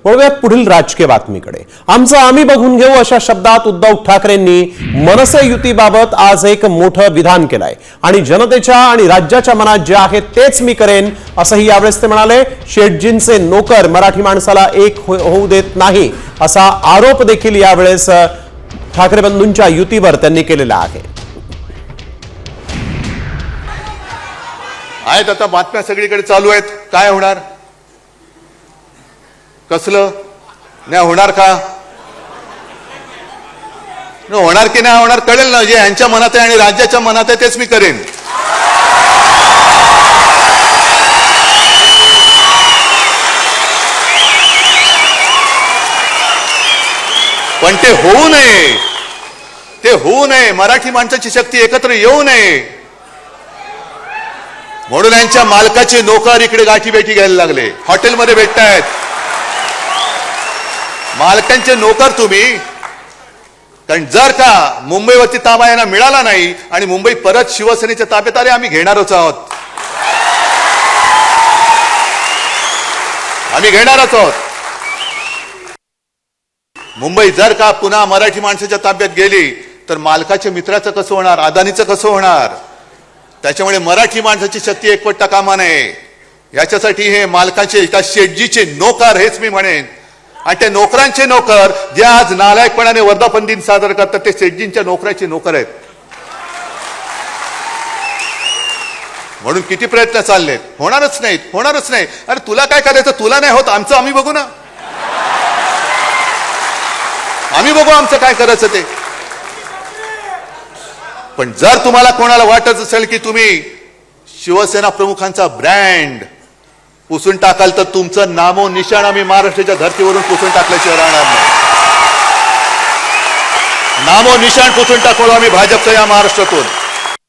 वळूयात पुढील राजकीय बातमीकडे। आमचं आम्ही बघून घेऊ अशा शब्दात उद्धव ठाकरेंनी मनसे युतीबाबत आज एक मोठं विधान केलंय आणि जनतेच्या आणि राज्याच्या मनात जे आहे तेच मी करेन असंही यावेळेस ते म्हणाले। शेटजींचे नोकर मराठी माणसाला एक होऊ देत नाही असा आरोप देखील यावेळेस ठाकरे बंधूंच्या युतीवर त्यांनी केलेला आहे। आहेत आता बातम्या सगळीकडे चालू आहेत, काय होणार, कसलं नाही होणार, का होणार की नाही होणार कळेल ना। जे यांच्या मनात आहे आणि राज्याच्या मनात आहे तेच मी करेन। पण ते होऊ नये, ते होऊ नये, मराठी माणसाची शक्ती एकत्र येऊ नये म्हणून यांच्या मालकाचे नोकर इकडे गाठीभेटी घ्यायला लागले, हॉटेलमध्ये भेटतायत। मालकांचे नोकर तुम्ही, कारण जर का मुंबईवरती ताबा यांना मिळाला नाही आणि मुंबई परत शिवसेनेच्या ताब्यात आले, आम्ही घेणारच आहोत, आम्ही घेणारच आहोत। मुंबई जर का पुन्हा मराठी माणसाच्या ताब्यात गेली तर मालकाच्या मित्राचं कसं होणार, अदानीचं कसं होणार। त्याच्यामुळे मराठी माणसाची शक्ती एकवटता कामा नये, याच्यासाठी हे मालकाचे त्या शेटजीचे नोकर, हेच मी म्हणेन। आणि त्या नोकरांचे नोकर जे आज नालायकपणाने वर्धापन दिन साजरा करतात ते शेटजींच्या नोकरांचे नोकर आहेत। म्हणून किती प्रयत्न चाललेत, होणारच नाहीत, होणारच नाही। अरे तुला काय करायचं, तुला नाही होत, आमचं आम्ही बघू ना, आम्ही बघू आमचं काय करायचं ते। पण जर तुम्हाला कोणाला वाटत असेल की तुम्ही शिवसेना प्रमुखांचा ब्रँड पुसून टाकाल तर तुमचं नामो निशाण आम्ही महाराष्ट्राच्या धर्तीवरून पुसून टाकल्याशिवाय राहणार नाही। नामो निशाण पुसून टाकू आम्ही भाजपचं या महाराष्ट्रातून।